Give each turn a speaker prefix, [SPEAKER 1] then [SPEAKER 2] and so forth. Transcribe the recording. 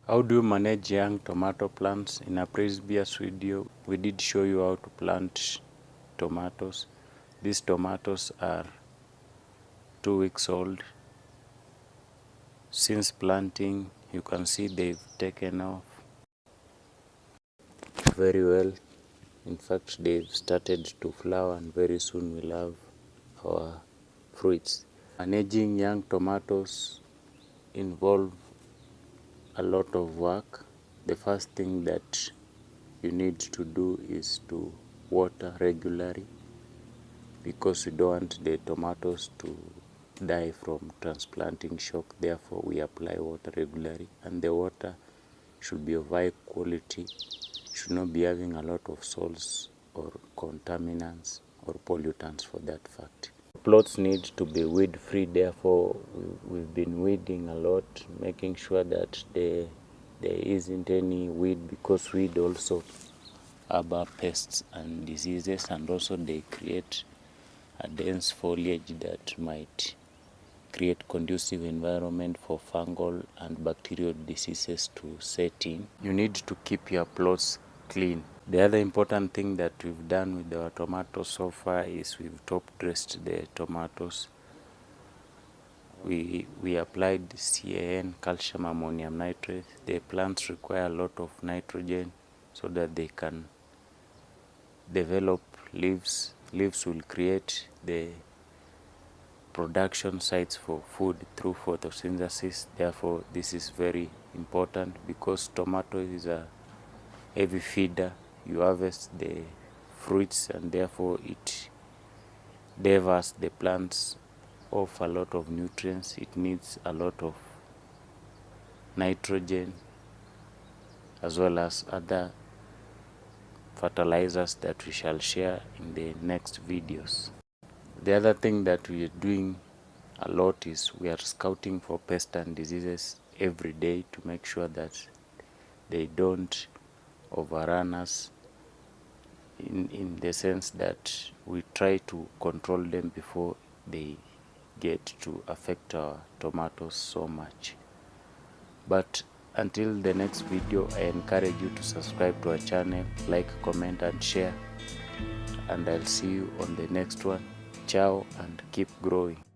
[SPEAKER 1] How do you manage young tomato plants? In a previous video, we did show you how to plant tomatoes. These tomatoes are 2 weeks old. Since planting, you can see they've taken off very well. In fact, they've started to flower, and very soon we'll have our fruits. Managing young tomatoes involve a lot of work. The first thing that you need to do is to water regularly, because we don't want the tomatoes to die from transplanting shock. Therefore, we apply water regularly, and the water should be of high quality, should not be having a lot of salts or contaminants or pollutants for that fact. Plots need to be weed free, therefore we've been weeding a lot, making sure that there isn't any weed, because weed also harbor pests and diseases, and also they create a dense foliage that might create conducive environment for fungal and bacterial diseases to set in. You need to keep your plots clean. The other important thing that we've done with our tomatoes so far is we've top dressed the tomatoes. We applied CAN, calcium ammonium nitrate. The plants require a lot of nitrogen so that they can develop leaves. Leaves will create the production sites for food through photosynthesis. Therefore, this is very important, because tomato is a heavy feeder. You harvest the fruits, and therefore it devours the plants of a lot of nutrients. It needs a lot of nitrogen as well as other fertilizers that we shall share in the next videos. The other thing that we are doing a lot is we are scouting for pests and diseases every day to make sure that they don't overrun us, in the sense that we try to control them before they get to affect our tomatoes so much. But until the next video, I encourage you to subscribe to our channel, like, comment and share, and I'll see you on the next one. Ciao, and keep growing.